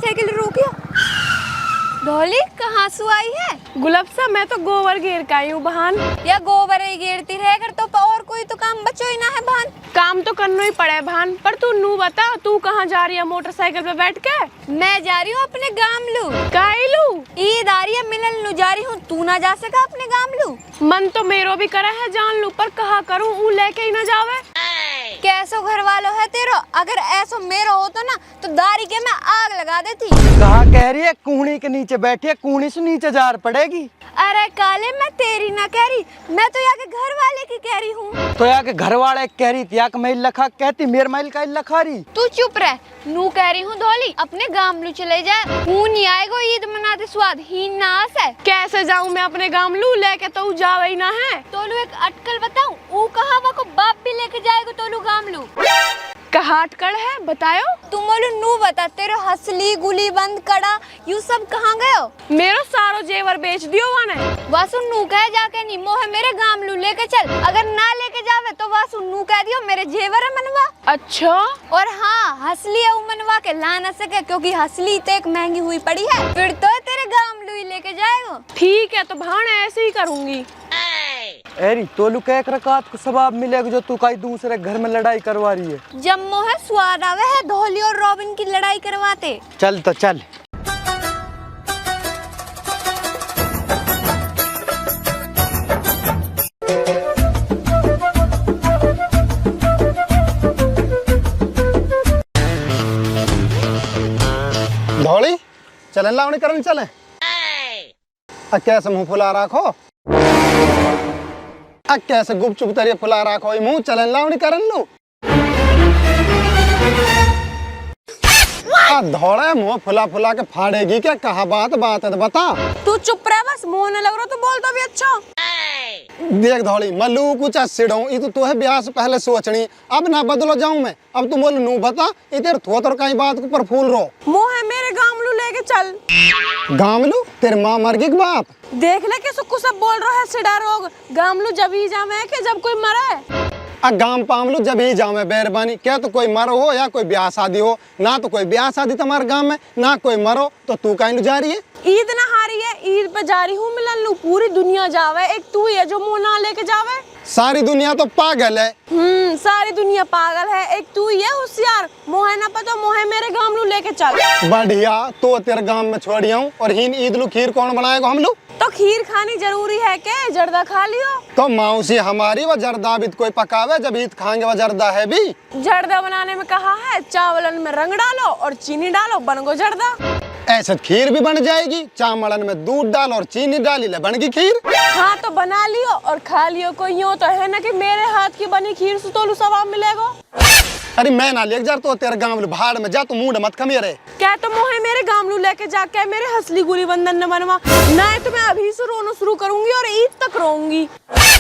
Motorcycle रोकियो। धौली कहाँ से आई है? गुलाबसा मैं तो गोबर घेर का आई हूँ बहन। या गोबर ही घेरती रह कर तो और कोई तो काम बचो ही ना है बहन। काम तो करना ही पड़े बहन, पर तू नू बता तू कहाँ जा रही है मोटरसाइकिल पे बैठ के? मैं जा रही हूँ अपने गामलू। काइलू ईद आ रही है, मिलन लू जा रही हूँ। तू ना जा सका अपने गामलू? मन तो मेरो भी करे है जान लू, पर कहा करूँ ऊ लेके ही ना जावे। कैसो घर वालों है तेरो? अगर ऐसो मेरो होतो ना तो दारी के मैं आग लगा देती। कहा कह रही है कूहनी के नीचे बैठी है, कूहनी से नीचे जार पड़ेगी। अरे काले मैं तेरी ना कह रही, मैं तो यहाँ के घर वाले की कह रही हूँ। तो यहाँ के घर वाले कह रही थी, यहाँ के महिल लखा कहती मेर महिल का लखा रही। तू चुप रह। नू कह रही हूँ धौली अपने गामलू चले जाए। हूँ नहीं आएगो ईद मनाते स्वाद ही नास है। कैसे जाऊँ मैं अपने गामलू लेके? तो जावे ही ना है। तोलू एक अटकल बताऊं, ऊ कहा को बाप भी लेके जाएगो तोलू गामलू। कहा अटकल है बतायो? तुम बोलो नू बता, तेरे हसली गुली बंद कड़ा यू सब कहाँ गयो? मेरो सारो जेवर बेच दियो वाने। वासु नू कह जाके नहीं मोहे मेरे गामलू लेके चल। अगर ना लेके जावे तो वासु नू कह दियो मेरे जेवर है मनवा। अच्छा। और हाँ हसली है मनवा के ला न सके, क्योंकि हसली तो एक महंगी हुई पड़ी है। फिर तो तेरे गामलू ही लेके जाएगा। ठीक है तो भाण ऐसे ही करूंगी। एरी तोलू कह एक रकात को सवाब मिलेगा जो तू कहीं दूसरे घर में लड़ाई करवा रही है। जब मोहे स्वाद आवे है धौली और रॉबिन की लड़ाई करवाते। चल तो चल। धौली चले लावणी करन चले। कैसे मुंह फुला रखो, कैसे गुपचुप तरिए फुला रखो मुंह। चले लावणी करन लो। धौड़े मुंह फुला फुला के फाड़ेगी क्या? कहा बात है तो बता। तू चुप रह बस, मुंह न लग रहा तो बोलता भी अच्छा। देख धौली मल्लू कुछ सिड़ो तो है ब्याह से पहले सोचनी, अब ना बदलो जाऊं मैं। अब तुम बोल नू बता इधर थोतर कहीं बात को पर फूल रो। मुंह है मेरे गामलू लेके चल। गामलू तेरे माँ मर गई बाप। देख ले कि सुक्कू सब बोल रहा है सिडा रोग। गामलू जब ही जावे कि जब कोई मरे। गाम पामलू जब ही जाओ मैं बेरबानी। क्या तो कोई मरो हो या कोई ब्याह शादी हो, ना तो कोई ब्याह शादी तुम्हारे गांव में ना कोई मरो, तो तू कहीं जा रही है? ईद ना हारी है, ईद पे जा रही हूँ मिलन लू। पूरी दुनिया जावे, एक तू ही है जो मुंह ना लेके जावे। सारी दुनिया तो पागल है। सारी दुनिया पागल है, एक तू ही है होशियार। मोहे ना पता मोहे मेरे गामलू लेके चल। बढ़िया तो तेरे गांव में छोड़िया हूँ। और हिन ईद लू खीर कौन बनाएगा? हम लोग तो खीर खानी जरूरी है के? जर्दा खा लियो। तो मौसी हमारी वो जर्दा भी कोई पकावे, जब ईद खाएंगे वो जर्दा है भी। जर्दा बनाने में कहा है चावलन में रंग डालो और चीनी डालो, बन गो जर्दा। ऐसे खीर भी बन जाएगी, चावलन में दूध डालो और चीनी डाली ले बन गई खीर। हाँ तो बना लियो और खा लियो। कोई यूँ तो है ना कि मेरे हाथ की बनी खीर से तोलू सवाब मिलेगा। अरे मैं ना ले जा तो तेरे गांव भाड़ में जा, तो मूड मत खमेरे। क्या तो मोहे मेरे गामलू लेके जाके मेरे हसली गुली बंधन न बनवा, नहीं तो मैं अभी से रोना शुरू करूंगी और ईद तक रोऊंगी।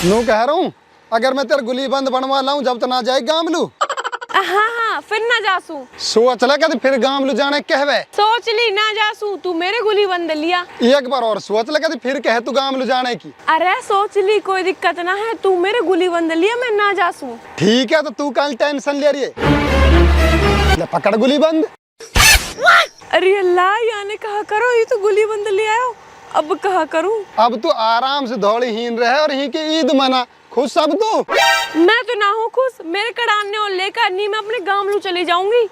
नू कह रहा हूँ अगर मैं तेरे गुली बंद बनवा लाऊं जब तो ना जाए गामलू। हाँ फिर ना जासू। सोच ले कहते फिर गामलू जाने कहवे। सोच ली ना जासू, तू मेरे गुली बंद लिया। एक बार और सोच ले कहते फिर कहे तू गामलू जाने की। अरे सोच ली कोई दिक्कत ना है, तू मेरे गुली बंद लिया, मैं ना जासू। ठीक है तो तू कल टेंशन ले रही है। पकड़ गुली बंद। अरे अल्लाह याने कहा करो, ये तो गुली बंद ले आयो, अब कहा करूं? अब तू आराम से दौड़ी हीन रहे और ही की ईद मना। खुश सब तू? मैं तो ना हूँ खुश। मेरे कड़ाने और लेकर नहीं मैं अपने गामलू चली जाऊंगी।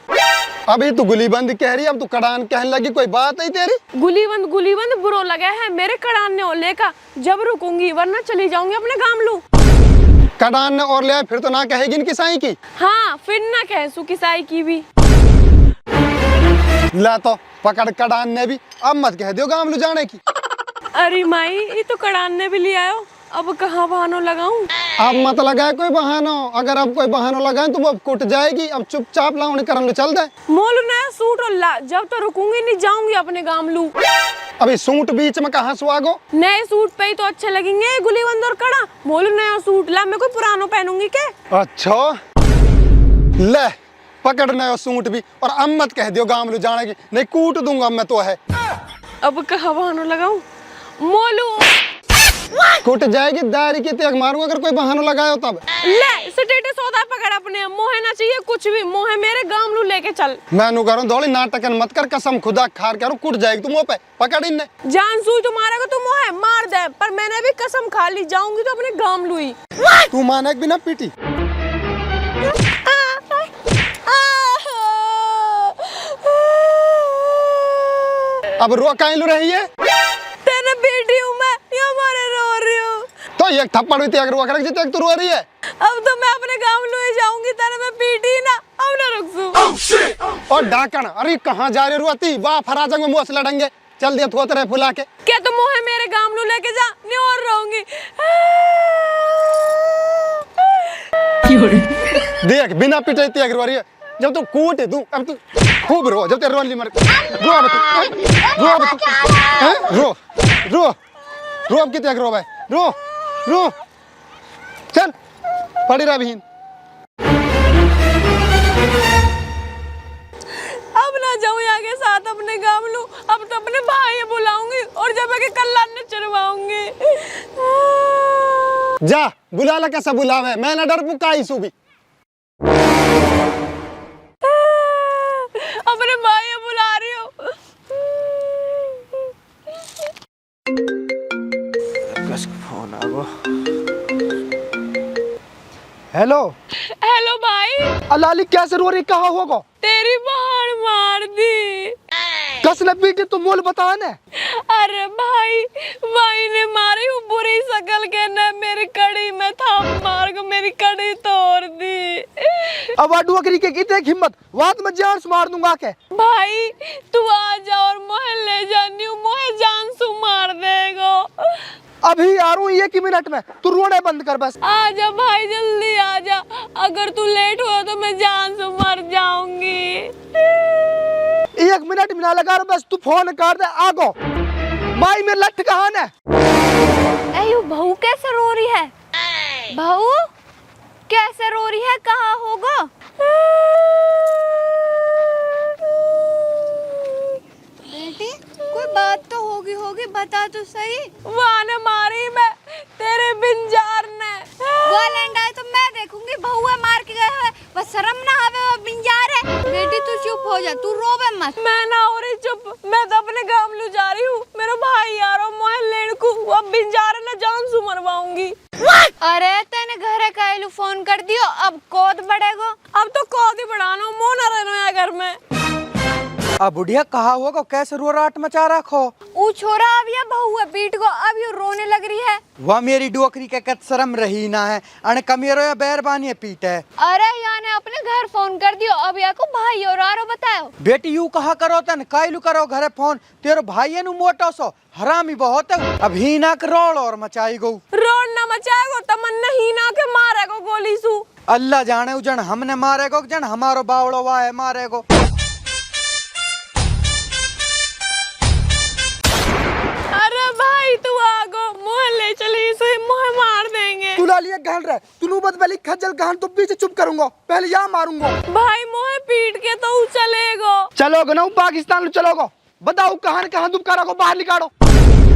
अभी तू गुली बंद कह रही है, अब तू कड़ान कहने लगी, कोई बात नहीं तेरी? गुली बंद बुरो लगे है मेरे कड़ाने और लेकर। जब रुकूंगी वरना चली जाऊंगी अपने गामलू। कड़ान और ले फिर तो ना कहेगी इनकी साई की। हाँ फिर ना कह सू किसाई की भी। ला तो पकड़ कड़ान ने भी, अब मत कह दियो गामलू जाने की। अरे माई ये तो कड़ाने भी ले आयो, अब कहाँ बहानों लगाऊं? अब मत लगाए कोई बहाना। अगर अब कोई बहाना लगाए तो वो अब कुट जाएगी। अब चुपचाप लाऊं करन चल दे। मोलू नया सूट और ला, जब तो रुकूंगी नहीं जाऊंगी अपने गामलू। अभी सूट बीच में कहाँ सुहागो? नए सूट पे ही तो अच्छे लगेंगे गुलीबंद और कड़ा। मोलू नया सूट ला, मैं कोई पुरानो पहनूंगी के? अच्छा ले पकड़ नया सूट भी, और अब मत कह दियो गामलू जाने की, नहीं कूट दूंगा मैं तो है। अब कहाँ बहानों लगाऊं? मोलू कुट जाएगी दारी की तेग मारूं अगर कोई बहाना लगायो तब। ले स्टेटस होता पकड़ अपने, मोहे ना चाहिए कुछ भी, मोहे मेरे गामलू लेके चल। मैं नु करूं दौड़ी नाटक मत कर, कसम खुदा खार करूं कुट जाएगी तू मुंह पे पकड़ इन्ने। जान सुई तो मारेगा तो मोहे मार दे, पर मैंने भी कसम खा ली जाऊंगी तो अपने गामलू ही। तू माने बिना पीटी। अब रो काहे लो रही है? तेरे बेटी हूँ मैं, ये मारे रो रही हूँ। तो एक थप्पड़ भी तेग रो कर जितने तू रो रही है। अब तो मैं अपने गामलू ही जाऊंगी, तेरे मैं पीटी ना, अब ना रुक सू। और डाकण अरे कहाँ जा रही रुआती? वाह फराजंग में मुँह से लड़ेंगे। चल दिया थोत रहे फुला के। क्या तुम मोहे मेरे गामलू लेके जा, नहीं और रहूंगी। देख बिना पिटे तेग रो रही है। जब तू कूट तू अब तू खूब रो, जब तेरे रोली मर रो अब तू रो अब तू रो रो रो अब कितने रो भाई रो रो चल पड़ी रहा बहन। अब ना जाऊं यहाँ के साथ अपने गामलू, अब तो अपने भाई बुलाऊंगी और जब आके कल्ला न चढ़वाऊंगी। जा बुला ला, कैसा बुलावे, मैं ना डर पुकाई सू भी। अपने भाई बुला रही हूँ। फोन आ गो। हेलो हेलो भाई। अलाली कैसे रो रही, कहाँ होगा? तेरी बहन मार दी। कस ने पीटी तू मोल बता ने। अरे भाई ने मारी हूँ बुरी शकल के ने, मेरी कड़ी में थाप मार को मेरी कड़ी तोड़ दी। अब अडुअकरी के कितने हिम्मत, वाद में जान से मार दूंगा के। भाई तू आ जा और मोहे ले जानी हूँ, मोहे जान से मार देगा। अभी आ रहा हूँ 1 मिनट में, तू रोने बंद कर बस। आ जा भाई जल्दी आ जा, अगर तू लेट हुआ तो मैं जान से मर जाऊंगी। 1 मिनट भी ना लगा रहा, बस तू फोन कर दे आगो। माई में लठ कहाँ है? अयो बहू कैसे रो रही है? बहू कैसे रो रही है, कहाँ होगा? बेटी कोई बात तो होगी बता तो सही। वाने मारी मैं, तेरे बिंजार ने। वो लेंडा है तो मैं देखूंगी, बहू है मार के गए है, बस शर्म ना आवे, वो बिंजार है। बेटी तू चुप हो जा, तू रोवे मत। मैं ना हो रही चुप, मैं तो अपने गामलू जा रही हूँ, मेरा भाई आ रहा मोहे लेड़कू, वो बिंजार ना जान से मरवाऊंगी। अरे तेने घरे कायलू फोन कर दियो, अब कोद बढ़ेगो। अब तो कौद ही बढ़ाना, मोह ना रहना घर में। अब बुढ़िया कहाँ होगा, कैसे रो राट मचा रखो? ऊ छोरा अब या बहू है पीट को, अब ये रोने लग रही है। वह मेरी डोकरी के कत शर्म रही ना है, अन कमेरो या बैरबानी है पीट है। अरे यहाँ ने अपने घर फोन कर दियो, अब या को भाई और आरो बताओ। बेटी यू कहा करो तन, कायलू करो घरे फोन, तेरो भाई नु मोटो सो हरामी बहुत है। अब ही ना रोड और मचाई गो, रोड ना मचाएगो तमन्ना ही ना के मारेगो गोली सू। अल्लाह जाने उजन हमने मारेगो जन हमारो बावड़ो वाह है मारेगो। अरे भाई तू आगो, मोह ले चली से मोह मार देंगे। तू लालिए गहन रहे, तू नूबत वाली खज्जल गहन तो पीछे चुप करूंगा, पहले यहाँ मारूंगा। भाई मोह पीट के तो चलेगो। चलोगे ना पाकिस्तान चलोगो, बताओ कहाँ तुम करोगे, बाहर निकालो।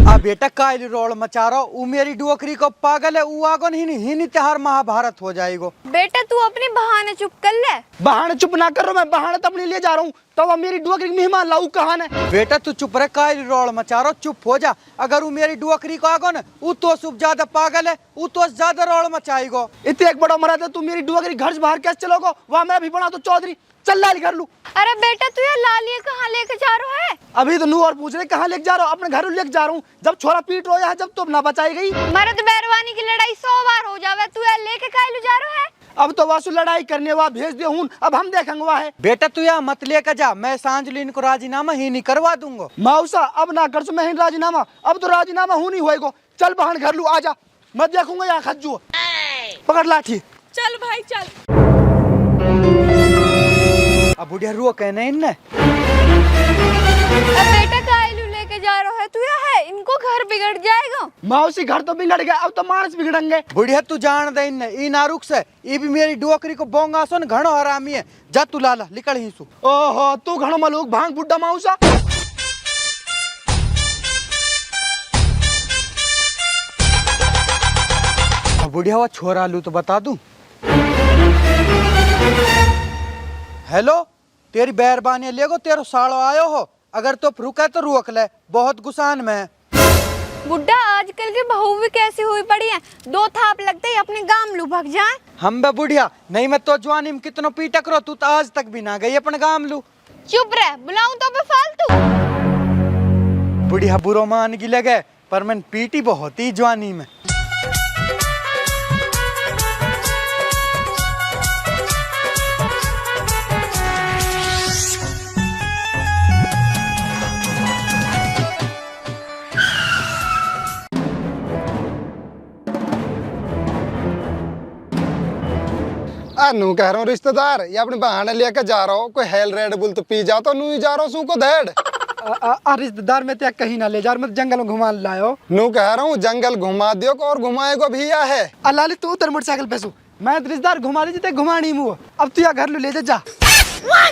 अब बेटा कायली रोड मचा रहा, ऊ मेरी डोकरी को पागल है, ऊ आगो नहीं त्योहार महाभारत हो जाएगो। बेटा तू अपनी बहाने चुप कर ले। बहाने चुप ना कर रहा, मैं बहाने तो अपने लिए जा रहा हूँ, तो अब मेरी डोकरी मेहमान लाऊ कहाँ है? बेटा तू चुप रहे, कायली रोड मचा रहा, चुप हो जा। अगर वो मेरी डोकरी को आगो ना, ऊ तो सुब ज्यादा पागल है, ऊ तो ज्यादा रोड मचाएगो। इतने एक बड़ा मराद है, तू मेरी डोकरी घर से बाहर कैसे चलोगो? वहाँ मैं भी बना तो चौधरी, चल लाल कर लू। अरे बेटा तू ये लालिया कहाँ लेके जा रहा है? अभी तो नू और पूछ रहे कहाँ लेके जा रहा हूँ? अपने घर लेके जा रहा हूँ, जब छोरा पीट रोया है, जब तो ना बचाई गई। मर्द बैरवानी की लड़ाई 100 बार हो जावे, तू ये लेके कायलू जा रहा है? अब तो वासु लड़ाई करने वाला भेज दे हूँ, अब हम देखेंगे वहाँ है। बेटा तू यहाँ मत लेकर जा, मैं सांझलिन को राजीनामा ही नहीं करवा दूंगा। मौसा अब ना कर, मैं राजीनामा, अब तो राजीनामा हूँ नहीं होएगा। चल बहन घर लू, आजा, मैं देखूंगा यहाँ खज्जू, पकड़ लाठी। चल भाई चल। अब बुढ़िया रो कहने इनने। अब बेटा कायलू लेके जा रहा है तू, या है इनको घर बिगड़ जाएगा। मौसी घर तो बिगड़ गया, अब तो मानस बिगड़ेंगे। बुढ़िया तू जान दे इनने, ई नारुक से ये भी मेरी डोकरी को बोंगा सुन, घणो हरामी है। जा तू लाला निकल ही सु। ओहो तू घणो मलूक भांग बुड्ढा मौसा। बुढ़िया वो छोरा लू तो बता दूं। हेलो, तेरी बैरबानी लेगो, तेरो साड़ो आयो हो, अगर तो रुका तो रोक ले, बहुत गुसान में। बुड्ढा आजकल की बहू भी कैसी हुई पड़ी है, दो थाप लगते ही अपने गांव लू भाग जाए। हम बे बुढ़िया, नहीं मैं तो जवानी में कितनो पीटा करो, तू तो आज तक भी ना गई अपन गांव लू। चुप रह, बुलाऊं तो बेफालतू। बुढ़िया बुरो मान की लगे, पर मैं पीटी बहुत ही जवानी में। नू कह रहा हूँ रिश्तेदार, ये अपने बहाने लेकर जा रहा हूँ, कोई हेल रेड बुल तो पी जा, तो नू ही जा रहा हूँ सू को धेड़। रिश्तेदार में त्या कहीं ना ले जा, मैं जंगल में घुमा लायो। नू कह रहा हूँ जंगल घुमा दियो को, और घुमाए को भी या है। अलाली तू उतर मोटरसाइकिल पे सू, मैं रिश्तेदार घुमा लीजिए, घुमानी मुँह, अब तू या घर ले जा।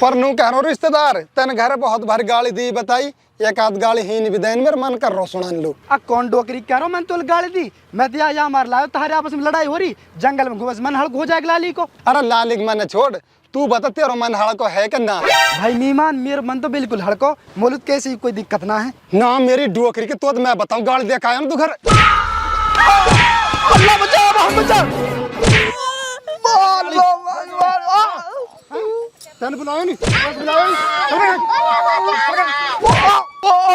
पर नू कह रहा हूँ रिश्तेदार, तेन घर बहुत भारी गाली दी बताई, एक आध गाली ही नहीं देन, मेरे मन कर रहा सुनान लो। कौन डोकरी कह रहा हूँ, मैंने तो गाली दी, मैं तो या मार लायो, तुम्हारे आपस में लड़ाई हो रही, जंगल में घुमा मन हड़क हो जाएगा लाली को। अरे लाली मन छोड़, तू बता तेरा मन हड़को है कि ना? भाई मीमान, मेरा मन तो बिल्कुल हड़को, मोलूद कैसी कोई दिक्कत ना है ना। मेरी डोकरी की तो मैं बताऊं, गाली देखा है ना तू घर। अल्लाह बचा, बचा। तेने बुलाया नहीं, बस बुलाया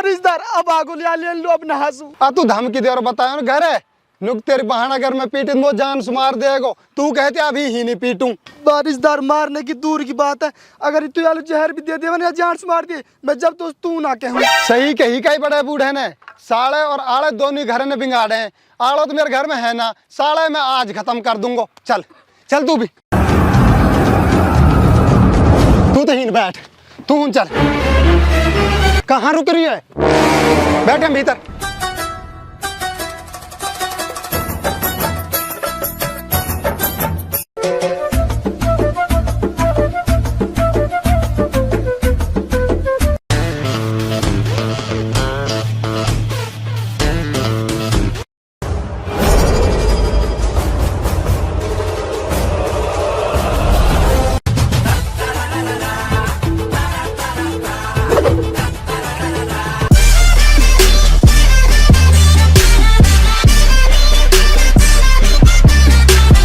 रिश्तेदार अब आगो ले लो अपना हासू। तू धमकी दे और बताया ना घर है, नुक तेरी बहाना अगर मैं पीटे वो जान से मार देगो, तू कहते अभी ही नहीं पीटूं। रिश्तेदार मारने की दूर की बात है, अगर तू यार जहर भी दे दे या जान से मार दे, मैं जब तो तू ना कहूँ। सही कही कई बड़े बूढ़े ने, साले और आले दोनों घर ने बिगाड़े हैं। आलो तो मेरे घर में है ना, साले मैं आज खत्म कर दूंगा। चल चल तू भी, तू तो ही बैठ, तू चल। कहाँ रुक रही है, बैठ हम भीतर।